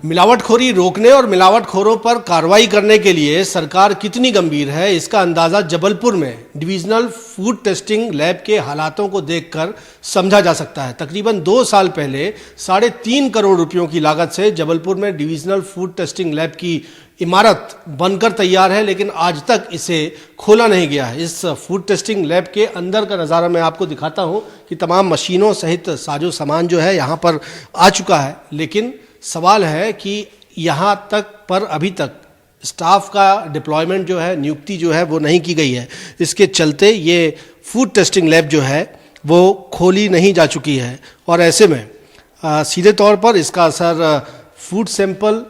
मिलावटखोरी रोकने और मिलावटखोरों पर कार्रवाई करने के लिए सरकार कितनी गंभीर है, इसका अंदाजा जबलपुर में डिविजनल फूड टेस्टिंग लैब के हालातों को देखकर समझा जा सकता है। तकरीबन 2 साल पहले 3.5 करोड़ रुपयों की लागत से जबलपुर में डिविजनल फूड टेस्टिंग लैब की इमारत बनकर तैयार है, लेकिन आज तक इसे खोला नहीं गया है। इस फूड टेस्टिंग लैब के अंदर का नज़ारा मैं आपको दिखाता हूँ कि तमाम मशीनों सहित साजो सामान जो है यहाँ पर आ चुका है, लेकिन सवाल है कि यहाँ तक पर अभी तक स्टाफ का डिप्लॉयमेंट जो है, नियुक्ति जो है वो नहीं की गई है। इसके चलते ये फूड टेस्टिंग लैब जो है वो खोली नहीं जा चुकी है और ऐसे में सीधे तौर पर इसका असर फूड सैंपल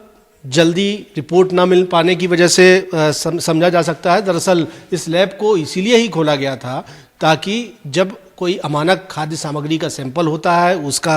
जल्दी रिपोर्ट ना मिल पाने की वजह से समझा जा सकता है। दरअसल इस लैब को इसीलिए ही खोला गया था ताकि जब कोई अमानक खाद्य सामग्री का सैंपल होता है उसका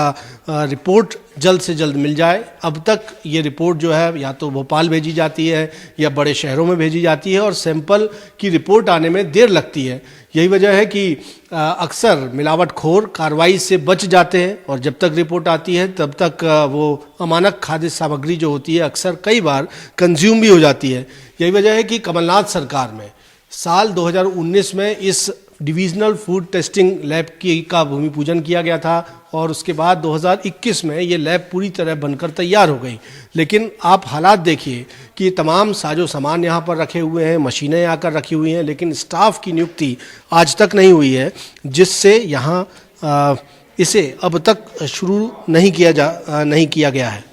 रिपोर्ट जल्द से जल्द मिल जाए। अब तक ये रिपोर्ट जो है या तो भोपाल भेजी जाती है या बड़े शहरों में भेजी जाती है और सैंपल की रिपोर्ट आने में देर लगती है। यही वजह है कि अक्सर मिलावटखोर कार्रवाई से बच जाते हैं और जब तक रिपोर्ट आती है तब तक वो अमानक खाद्य सामग्री जो होती है अक्सर कई बार कंज्यूम भी हो जाती है। यही वजह है कि कमलनाथ सरकार में साल 2019 में इस डिविजनल फूड टेस्टिंग लैब का भूमि पूजन किया गया था और उसके बाद 2021 में ये लैब पूरी तरह बनकर तैयार हो गई। लेकिन आप हालात देखिए कि तमाम साजो सामान यहाँ पर रखे हुए हैं, मशीनें आकर रखी हुई हैं, लेकिन स्टाफ की नियुक्ति आज तक नहीं हुई है, जिससे यहाँ इसे अब तक शुरू नहीं किया गया है।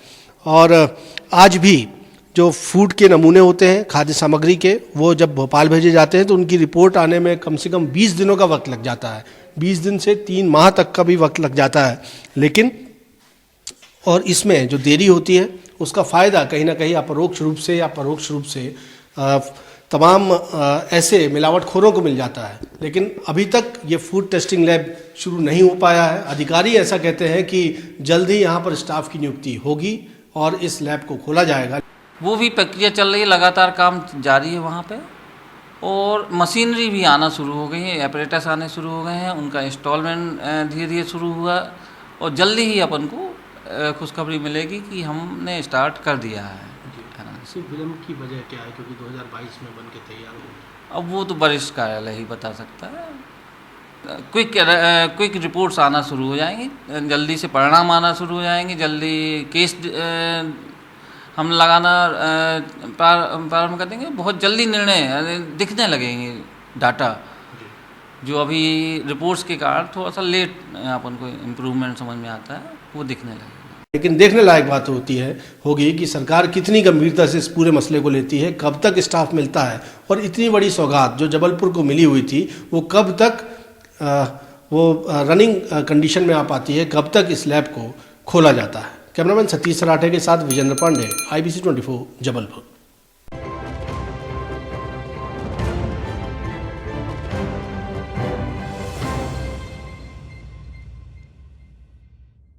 और आज भी जो फूड के नमूने होते हैं खाद्य सामग्री के, वो जब भोपाल भेजे जाते हैं तो उनकी रिपोर्ट आने में कम से कम 20 दिनों का वक्त लग जाता है। 20 दिन से 3 माह तक का भी वक्त लग जाता है। लेकिन और इसमें जो देरी होती है उसका फ़ायदा कहीं ना कहीं अपरोक्ष रूप से या परोक्ष रूप से तमाम ऐसे मिलावटखोरों को मिल जाता है। लेकिन अभी तक ये फूड टेस्टिंग लैब शुरू नहीं हो पाया है। अधिकारी ऐसा कहते हैं कि जल्द ही यहाँ पर स्टाफ की नियुक्ति होगी और इस लैब को खोला जाएगा। वो भी प्रक्रिया चल रही है, लगातार काम जारी है वहाँ पे और मशीनरी भी आना शुरू हो गई है, एपरेटस आने शुरू हो गए हैं, उनका इंस्टॉलमेंट धीरे धीरे शुरू हुआ और जल्दी ही अपन को खुशखबरी मिलेगी कि हमने स्टार्ट कर दिया है। सिर्फ विलम्ब की वजह क्या है, क्योंकि 2022 में बन के तैयार हो? अब वो तो वरिष्ठ कार्यालय ही बता सकता है। क्विक रिपोर्ट्स आना शुरू हो जाएंगी, जल्दी से परिणाम आना शुरू हो जाएंगे, जल्दी केस हम लगाना प्रारंभ कर देंगे। बहुत जल्दी निर्णय दिखने लगेंगे। डाटा जो अभी रिपोर्ट्स के कारण थोड़ा सा लेट अपन को इम्प्रूवमेंट समझ में आता है, वो दिखने लगेगा। लेकिन देखने लायक बात होगी कि सरकार कितनी गंभीरता से इस पूरे मसले को लेती है, कब तक स्टाफ मिलता है और इतनी बड़ी सौगात जो जबलपुर को मिली हुई थी वो कब तक वो रनिंग कंडीशन में आ पाती है, कब तक इस लैब को खोला जाता है। कैमरामैन सतीश सराठे के साथ विजेंद्र पांडे, IBC 24 जबलपुर।